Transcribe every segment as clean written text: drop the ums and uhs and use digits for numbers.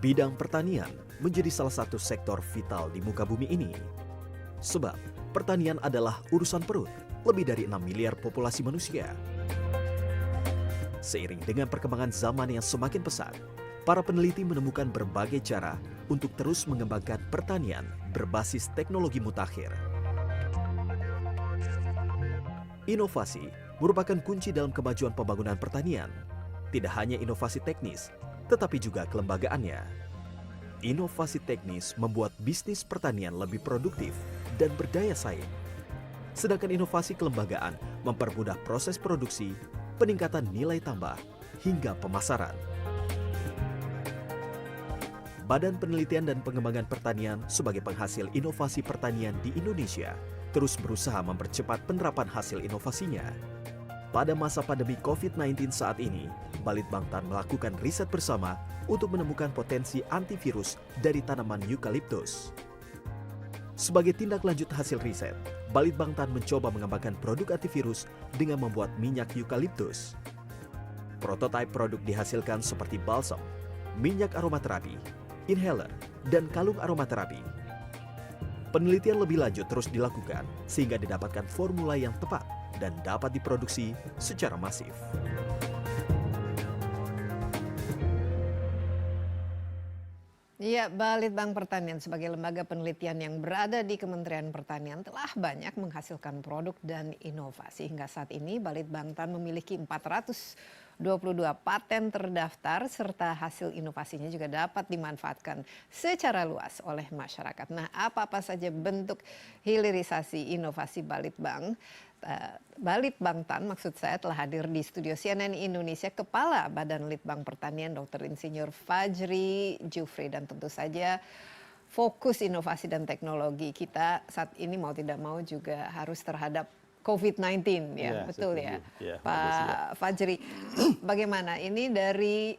Bidang pertanian menjadi salah satu sektor vital di muka bumi ini. Sebab pertanian adalah urusan perut lebih dari 6 miliar populasi manusia. Seiring dengan perkembangan zaman yang semakin pesat, para peneliti menemukan berbagai cara untuk terus mengembangkan pertanian berbasis teknologi mutakhir. Inovasi merupakan kunci dalam kemajuan pembangunan pertanian. Tidak hanya inovasi teknis, tetapi juga kelembagaannya. Inovasi teknis membuat bisnis pertanian lebih produktif dan berdaya saing. Sedangkan inovasi kelembagaan mempermudah proses produksi, peningkatan nilai tambah, hingga pemasaran. Badan Penelitian dan Pengembangan Pertanian sebagai penghasil inovasi pertanian di Indonesia terus berusaha mempercepat penerapan hasil inovasinya. Pada masa pandemi COVID-19 saat ini, Balitbangtan melakukan riset bersama untuk menemukan potensi antivirus dari tanaman eukaliptus. Sebagai tindak lanjut hasil riset, Balitbangtan mencoba mengembangkan produk antivirus dengan membuat minyak eukaliptus. Prototipe produk dihasilkan seperti balsam, minyak aromaterapi, inhaler, dan kalung aromaterapi. Penelitian lebih lanjut terus dilakukan sehingga didapatkan formula yang tepat dan dapat diproduksi secara masif. Ya, Balitbang Pertanian sebagai lembaga penelitian yang berada di Kementerian Pertanian telah banyak menghasilkan produk dan inovasi. Hingga saat ini Balitbangtan memiliki 422 paten terdaftar serta hasil inovasinya juga dapat dimanfaatkan secara luas oleh masyarakat. Nah, apa-apa saja bentuk hilirisasi inovasi Balitbang? Balitbangtan maksud saya telah hadir di studio CNN Indonesia Kepala Badan Litbang Pertanian Dr. Insinyur Fajri Jufri, dan tentu saja fokus inovasi dan teknologi kita saat ini mau tidak mau juga harus terhadap COVID-19 ya, betul setuju. ya, Pak Fajri. Bagaimana ini dari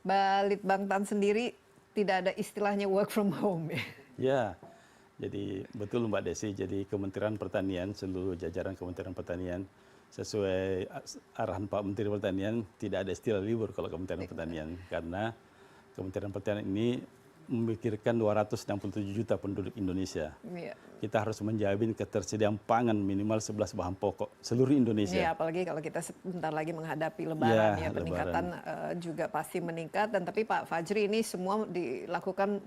Balitbangtan sendiri tidak ada istilahnya work from home ya? Ya, jadi betul Mbak Desi, jadi Kementerian Pertanian, seluruh jajaran Kementerian Pertanian, sesuai arahan Pak Menteri Pertanian, tidak ada istilah libur kalau Kementerian Pertanian, karena Kementerian Pertanian ini memikirkan 267 juta penduduk Indonesia. Iya. Kita harus menjamin ketersediaan pangan minimal 11 bahan pokok seluruh Indonesia. Iya, apalagi kalau kita sebentar lagi menghadapi Lebaran ya, peningkatan juga pasti meningkat. Dan tapi Pak Fajri, ini semua dilakukan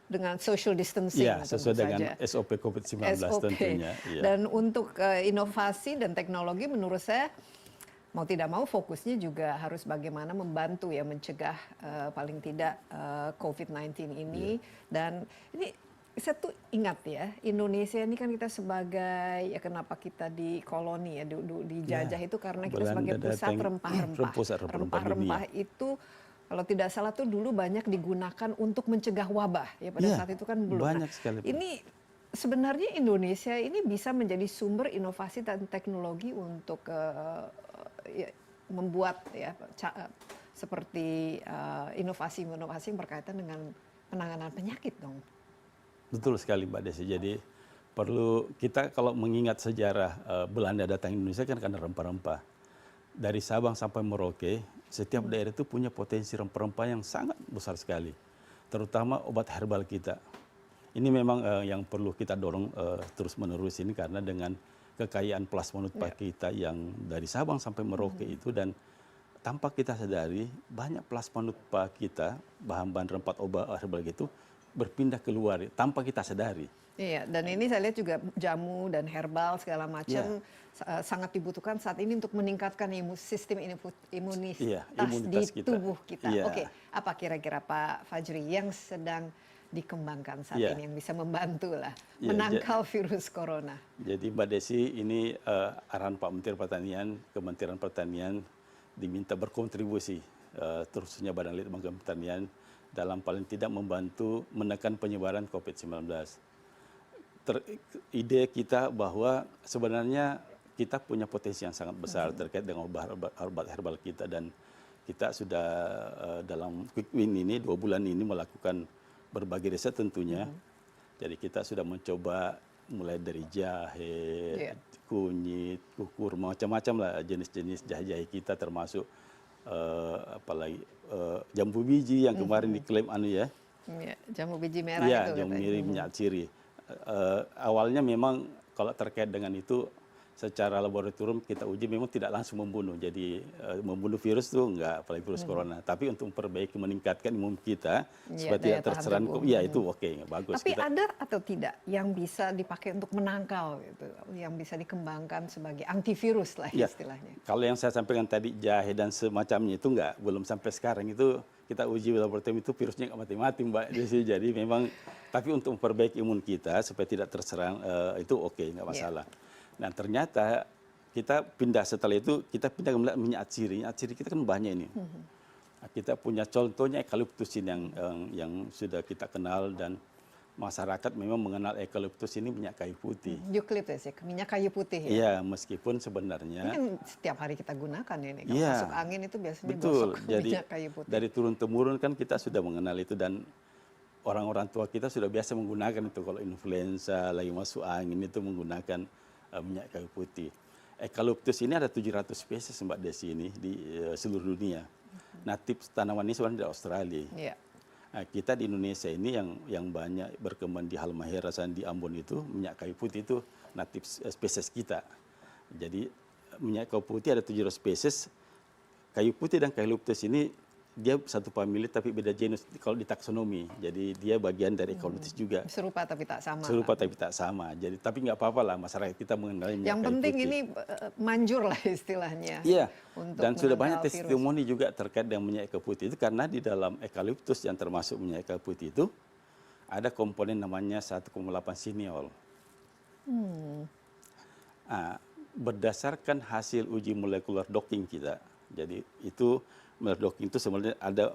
dengan social distancing. Ya, sesuai dengan SOP COVID-19 tentunya. Ya. Dan untuk inovasi dan teknologi menurut saya mau tidak mau fokusnya juga harus bagaimana membantu ya mencegah paling tidak COVID-19 ini. Dan ini saya tuh ingat ya, Indonesia ini kan kita sebagai, ya kenapa kita di koloni ya, dijajah itu karena kita sebagai pusat rempah-rempah. Rempah-rempah itu kalau tidak salah tuh dulu banyak digunakan untuk mencegah wabah ya, pada saat itu kan belum. Banyak sekali. Ini sebenarnya Indonesia ini bisa menjadi sumber inovasi dan teknologi untuk ya, membuat ya seperti inovasi-inovasi yang berkaitan dengan penanganan penyakit dong. Betul sekali Mbak Desi. Jadi perlu kita kalau mengingat sejarah Belanda datang Indonesia kan karena rempah-rempah. Dari Sabang sampai Merauke, setiap daerah itu punya potensi rempah-rempah yang sangat besar sekali. Terutama obat herbal kita. Ini memang yang perlu kita dorong terus-menerus ini, karena dengan kekayaan plasma kita yang dari Sabang sampai Merauke itu, dan tanpa kita sadari banyak plasma kita, bahan-bahan rempah obat herbal gitu, berpindah keluar tanpa kita sadari. Iya, dan ini saya lihat juga jamu dan herbal segala macam sangat dibutuhkan saat ini untuk meningkatkan sistem imunitas di tubuh kita. Oke, apa kira-kira Pak Fajri yang sedang dikembangkan saat ini yang bisa membantu lah menangkal virus corona? Jadi Mbak Desi, ini arahan Pak Menteri Pertanian, Kementerian Pertanian diminta berkontribusi, terusnya Badan Litbang Pertanian, dalam paling tidak membantu menekan penyebaran COVID-19. Ide kita bahwa sebenarnya kita punya potensi yang sangat besar terkait dengan obat herbal kita, dan kita sudah dalam quick win ini 2 bulan ini melakukan berbagai riset tentunya. Jadi kita sudah mencoba mulai dari jahe, kunyit, kukur, macam-macam lah jenis-jenis jahe-jahe kita, termasuk apalagi jambu biji yang kemarin diklaim ya. Ya, jambu biji merah Iya, itu yang katanya. mirip minyak ciri. Awalnya memang kalau terkait dengan itu secara laboratorium kita uji memang tidak langsung membunuh. Jadi membunuh virus itu enggak, apalagi virus corona. Tapi untuk memperbaiki, meningkatkan imun kita Iya, supaya daya tidak tahan terserang, tubuh. ya itu oke, bagus. Tapi Kita, ada atau tidak yang bisa dipakai untuk menangkal gitu, yang bisa dikembangkan sebagai antivirus lah ya, istilahnya. kalau yang saya sampaikan tadi jahe dan semacamnya itu enggak, belum sampai sekarang itu kita uji di laboratorium itu virusnya nggak mati-mati Mbak Desi. Jadi memang, tapi untuk memperbaiki imun kita supaya tidak terserang itu oke, nggak masalah. Nah ternyata kita pindah setelah itu, kita pindah ke minyak ciri. Minyak ciri kita kan banyak ini. Nah, kita punya contohnya eukaliptus ini yang sudah kita kenal, dan masyarakat memang mengenal eukaliptus ini minyak kayu putih. Eukaliptus ya, minyak kayu putih ya. Iya, meskipun Ini sebenarnya kan setiap hari kita gunakan ini. Kalau iya, masuk angin itu biasanya betul. gosok Jadi minyak kayu putih. dari turun temurun kan kita sudah mengenal itu, dan orang-orang tua kita sudah biasa menggunakan itu kalau influenza lagi masuk angin itu menggunakan minyak kayu putih. Eukaliptus ini ada 700 spesies Mbak Desi ini di seluruh dunia. Natif tanaman ini sebenarnya di Australia. Iya. Nah, kita di Indonesia ini yang banyak berkembang di Halmahera dan di Ambon itu minyak kayu putih itu natif spesies kita. Jadi minyak kayu putih ada 700 spesies. Kayu putih dan eukaliptus ini dia satu famili tapi beda genus kalau di taksonomi. Jadi dia bagian dari eukaliptus juga. Serupa tapi tak sama. Serupa tapi tak sama. Jadi tapi nggak apa-apa lah masyarakat kita mengenali minyak Yang kayu penting putih. ini manjur lah istilahnya. Iya. Untuk Dan sudah banyak menangkal virus. testimoni juga terkait dengan minyak kayu putih itu, karena di dalam eukaliptus yang termasuk minyak kayu putih itu ada komponen namanya 1,8 sineol. Nah, berdasarkan hasil uji molekular docking kita, jadi itu docking itu sebenarnya ada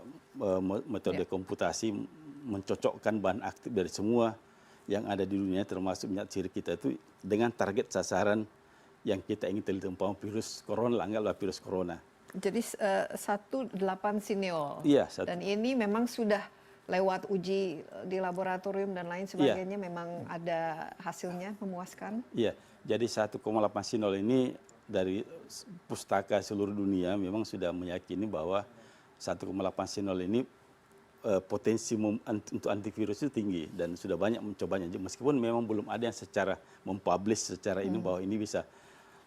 metode komputasi mencocokkan bahan aktif dari semua yang ada di dunia termasuk minyak ciri kita itu dengan target sasaran yang kita ingin teliti, umpama virus corona, anggaplah virus corona. Jadi 1,8 sineol. Iya, Dan ini memang sudah lewat uji di laboratorium dan lain sebagainya, memang ada hasilnya memuaskan. Iya, jadi 1,8 sineol ini dari pustaka seluruh dunia memang sudah meyakini bahwa 1,8 sineol ini potensi untuk antivirus itu tinggi, dan sudah banyak mencobanya. Meskipun memang belum ada yang secara mempublish secara ini bahwa ini bisa.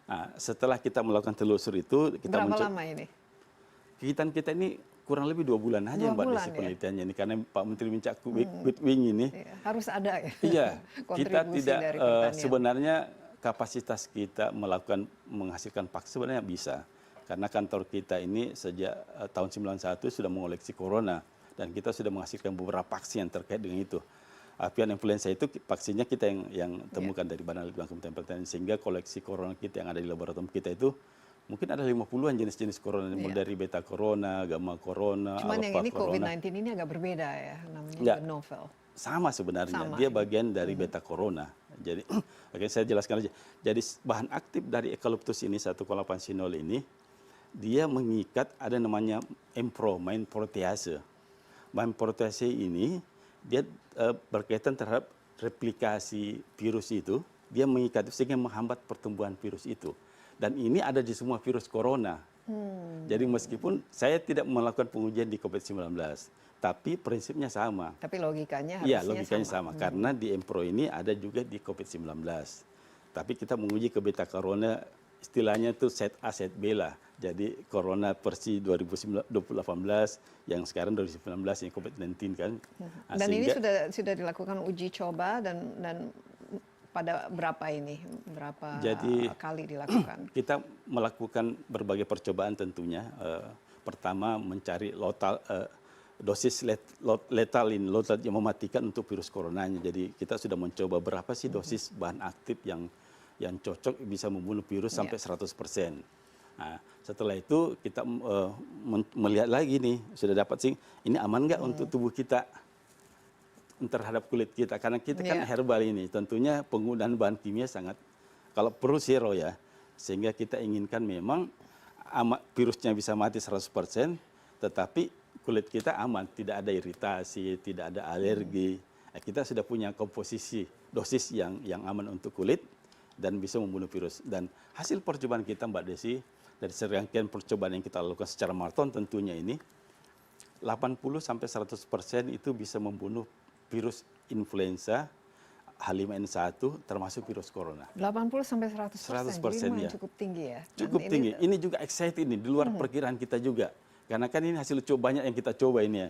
Nah, setelah kita melakukan telusur itu, kita Berapa lama ini? kita ini kurang lebih 2 bulan aja 2 Mbak bulan, Desi ya? penelitiannya ini, karena Pak Menteri Mincak Wing ini. Iya, harus ada ya. Iya, kita kontribusi tidak dari pertanian. sebenarnya kapasitas kita menghasilkan vaksin sebenarnya bisa. Karena kantor kita ini sejak tahun 91 sudah mengoleksi corona, dan kita sudah menghasilkan beberapa vaksin yang terkait dengan itu. Avian influenza itu vaksinnya kita yang temukan dari Badan Litbang Kementerian Pertanian, sehingga koleksi corona kita yang ada di laboratorium kita itu mungkin ada 50-an jenis-jenis corona, mulai dari beta corona, gamma corona, Cuman yang alpha ini corona. COVID-19 ini agak berbeda ya, namanya Ya. juga novel. Sama sebenarnya, Sama, dia bagian dari beta corona. Jadi, oke, saya jelaskan aja. Jadi bahan aktif dari eukaliptus ini 1,8 sineol ini, dia mengikat ada namanya MPRO, main protease. Main protease ini dia berkaitan terhadap replikasi virus itu, dia mengikat sehingga menghambat pertumbuhan virus itu. Dan ini ada di semua virus corona. Jadi meskipun saya tidak melakukan pengujian di COVID-19, tapi prinsipnya sama. Tapi logikanya Iya, harusnya logikanya sama. Karena di MPRO ini ada juga di COVID-19. Tapi kita menguji ke beta corona, istilahnya itu set A, set B lah. Jadi corona versi 2018, yang sekarang 2019 yang COVID-19 kan. Nah, Dan ini sehingga- sudah dilakukan uji coba dan pada berapa ini? Berapa kali dilakukan? Kita melakukan berbagai percobaan tentunya. Pertama mencari dosis letal yang mematikan untuk virus coronanya. Jadi kita sudah mencoba berapa sih dosis bahan aktif yang cocok bisa membunuh virus sampai 100%. Nah, setelah itu kita melihat lagi nih, sudah dapat sih ini aman nggak untuk tubuh kita terhadap kulit kita, karena kita kan herbal ini tentunya penggunaan bahan kimia sangat, kalau perlu zero ya, sehingga kita inginkan memang virusnya bisa mati 100%, tetapi kulit kita aman, tidak ada iritasi, tidak ada alergi. Kita sudah punya komposisi dosis yang aman untuk kulit dan bisa membunuh virus. Dan hasil percobaan kita Mbak Desi, dari serangkaian percobaan yang kita lakukan secara maraton tentunya ini, 80-100% itu bisa membunuh virus influenza H5N1 termasuk virus corona. 80-100%, 100%, jadi ya. cukup tinggi ya. Dan Cukup tinggi. Ini juga excited ini, di luar perkiraan kita juga. Karena kan ini hasil banyak yang kita coba ini ya.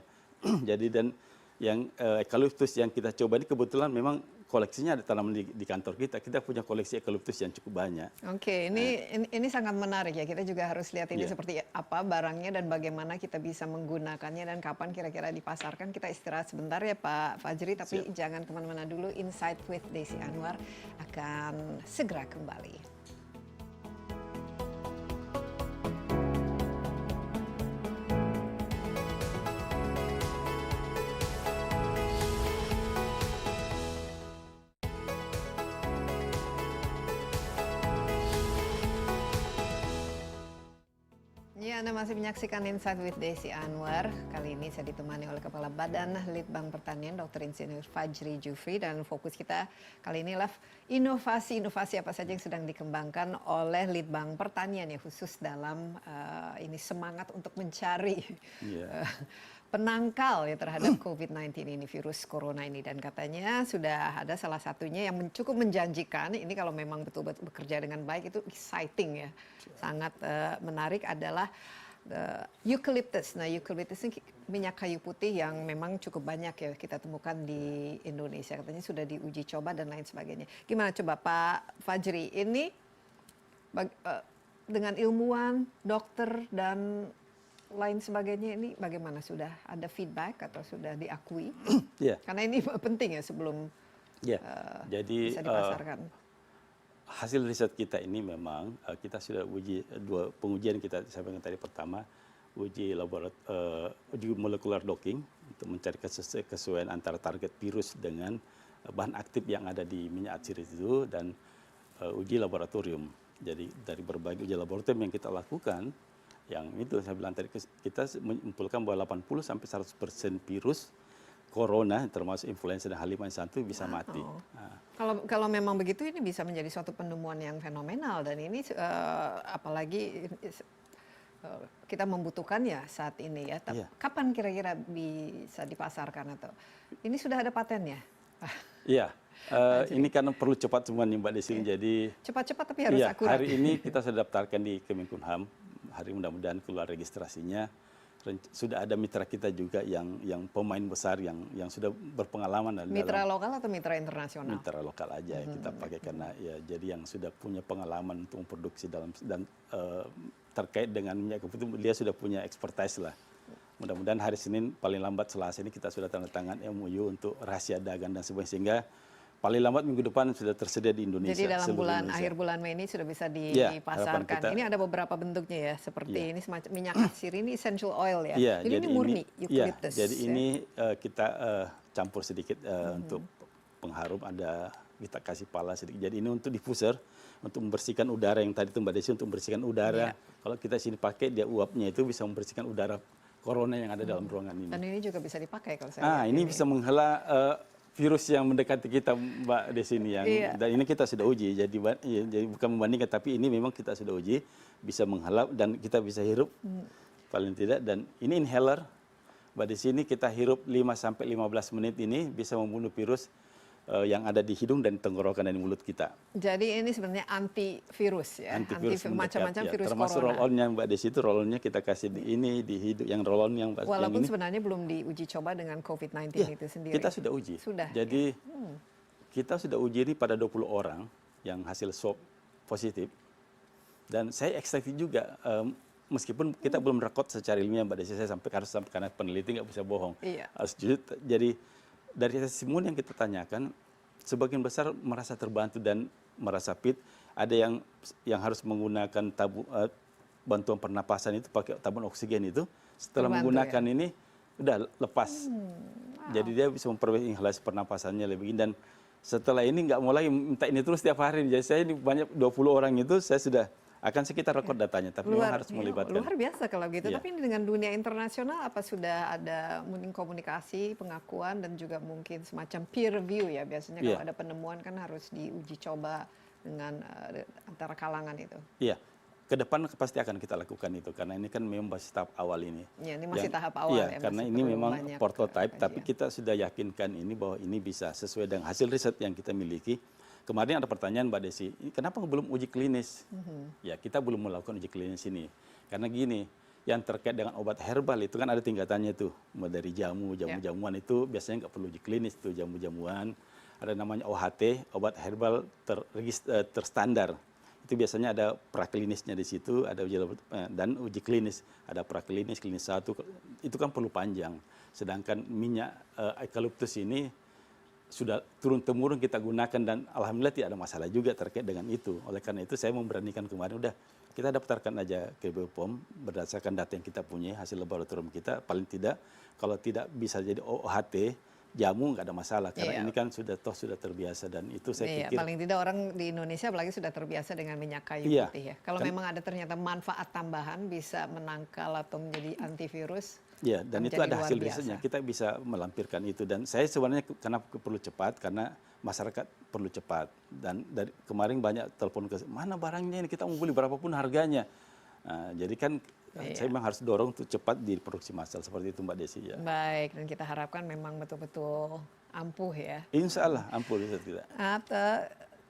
Jadi dan yang eukaliptus yang kita coba ini kebetulan memang koleksinya ada tanaman di kantor kita. Kita punya koleksi eukaliptus yang cukup banyak. Oke, ini sangat menarik ya. Kita juga harus lihat ini seperti apa barangnya dan bagaimana kita bisa menggunakannya dan kapan kira-kira dipasarkan. Kita istirahat sebentar ya Pak Fajri, tapi jangan kemana-mana dulu. Insight with Desi Anwar akan segera kembali. Ya, Anda masih menyaksikan Insight with Desi Anwar. Kali ini saya ditemani oleh Kepala Badan Litbang Pertanian, Dr. Insinyur Fajri Jufri. Dan fokus kita kali ini adalah inovasi-inovasi apa saja yang sedang dikembangkan oleh Litbang Pertanian ya, khusus dalam ini semangat untuk mencari penangkal ya terhadap COVID-19 ini, virus corona ini. Dan katanya sudah ada salah satunya yang cukup menjanjikan. Ini kalau memang betul-betul bekerja dengan baik itu exciting ya, sangat menarik adalah eucalyptus. Nah, eucalyptus ini minyak kayu putih yang memang cukup banyak ya kita temukan di Indonesia. Katanya sudah diuji coba dan lain sebagainya. Gimana coba Pak Fajri, ini dengan ilmuwan, dokter dan lain sebagainya, ini bagaimana, sudah ada feedback atau sudah diakui? Karena ini penting ya sebelum jadi bisa dipasarkan. Hasil riset kita ini memang kita sudah uji dua pengujian kita sampaikan tadi. Pertama, uji molekular docking untuk mencari kesesuaian antara target virus dengan bahan aktif yang ada di minyak atsiri itu, dan uji laboratorium. Jadi dari berbagai uji laboratorium yang kita lakukan, yang itu saya bilang tadi, kita menyimpulkan bahwa 80-100% virus corona termasuk influenza dan H5N1 bisa mati. Kalau memang begitu, ini bisa menjadi suatu penemuan yang fenomenal, dan ini apalagi kita membutuhkan ya saat ini ya. Kapan kira-kira bisa dipasarkan, atau ini sudah ada patennya? Iya. Ini karena perlu cepat semua nih Mbak Desi. Jadi cepat-cepat tapi harus akurat. Hari ini kita sudah daftarkan di Kemenkumham. Hari mudah-mudahan keluar registrasinya. Sudah ada mitra kita juga yang pemain besar yang sudah berpengalaman mitra lokal atau mitra internasional? Mitra lokal aja kita pakai, karena ya jadi yang sudah punya pengalaman untuk memproduksi dan terkait dengan minyak kayu putih, dia sudah punya expertise lah. Mudah-mudahan hari Senin paling lambat Selasa ini kita sudah tanda tangan MOU untuk rahasia dagang dan sebagainya, sehingga paling lambat minggu depan sudah tersedia di Indonesia. Jadi dalam akhir bulan Mei ini sudah bisa dipasarkan. Ini ada beberapa bentuknya ya, seperti ini semacam minyak atsiri, ini essential oil ya. Jadi ini murni eucalyptus. Jadi ini kita campur sedikit untuk pengharum, ada kita kasih pala sedikit. Jadi ini untuk diffuser, untuk membersihkan udara yang tadi itu Mbak Desi, untuk membersihkan udara. Kalau kita sini pakai, dia uapnya itu bisa membersihkan udara corona yang ada dalam ruangan ini. Dan ini juga bisa dipakai kalau saya lihat ini bisa menghela virus yang mendekati kita Mbak Desi ini, dan ini kita sudah uji. Jadi bukan membandingkan, tapi ini memang kita sudah uji bisa menghalau dan kita bisa hirup paling tidak. Dan ini inhaler Mbak Desi, ini kita hirup 5-15 menit, ini bisa membunuh virus yang ada di hidung dan tenggorokan dan di mulut kita. Jadi ini sebenarnya antivirus ya, antivirus macam-macam virus termasuk corona. roll-on-nya Mbak Desi, itu roll-on-nya kita kasih di hidung, yang roll-on yang walaupun yang ini, sebenarnya belum diuji coba dengan COVID-19 itu sendiri. Kita sudah uji. Jadi kita sudah uji ini pada 20 orang yang hasil swab positif, dan saya excited juga. Meskipun kita belum rekod secara ilmiah Mbak Desi, saya harus sampai karena peneliti nggak bisa bohong. Jadi dari testimoni yang kita tanyakan, sebagian besar merasa terbantu dan merasa fit. Ada yang harus menggunakan bantuan pernapasan itu, pakai tabung oksigen itu. Setelah menggunakan ini udah lepas. Jadi dia bisa memperbaiki inhalasi pernapasannya lebih. Dan setelah ini nggak mau lagi minta ini terus tiap hari. Jadi saya ini banyak 20 orang itu saya sudah akan sekitar rekod datanya, tapi memang harus melibatkan. Luar biasa kalau gitu. Tapi ini dengan dunia internasional, apa sudah ada mungkin komunikasi, pengakuan, dan juga mungkin semacam peer review ya? Biasanya kalau ada penemuan kan harus diuji coba dengan antara kalangan itu. Iya, ke depan pasti akan kita lakukan itu karena ini kan memang masih tahap awal ini. Ya, ini masih Dan, tahap awal iya, ya. karena masih ini perlu memang banyak, prototype, tapi kajian. kita sudah yakinkan ini bahwa ini bisa sesuai dengan hasil riset yang kita miliki. Kemarin ada pertanyaan Mbak Desi, kenapa belum uji klinis? Ya, kita belum melakukan uji klinis ini. Karena gini, yang terkait dengan obat herbal itu kan ada tingkatannya tuh, mulai dari jamu-jamuan itu biasanya nggak perlu uji klinis tuh jamu-jamuan. Ada namanya OHT, obat herbal terstandar. Itu biasanya ada praklinisnya di situ, ada dan uji klinis, ada praklinis, klinis 1, itu kan perlu panjang. Sedangkan minyak eukaliptus ini sudah turun-temurun kita gunakan dan alhamdulillah tidak ada masalah juga terkait dengan itu. Oleh karena itu saya memberanikan kemarin udah kita daftarkan aja ke BPOM berdasarkan data yang kita punya, hasil laboratorium kita, paling tidak kalau tidak bisa jadi OHT jamu nggak ada masalah karena ini kan sudah terbiasa dan itu saya pikir paling tidak orang di Indonesia apalagi sudah terbiasa dengan minyak kayu putih ya. Kalau memang ada ternyata manfaat tambahan bisa menangkal atau menjadi antivirus. Ya, dan itu ada hasil risetnya. Kita bisa melampirkan itu dan saya sebenarnya kenapa perlu cepat karena masyarakat perlu cepat dan dari kemarin banyak telepon ke mana barangnya ini kita mau beli berapapun harganya. Nah, jadi kan saya memang harus dorong untuk cepat diproduksi massal seperti itu Mbak Desi ya. Baik, dan kita harapkan memang betul-betul ampuh ya. Insya Allah ampuh bisa tidak.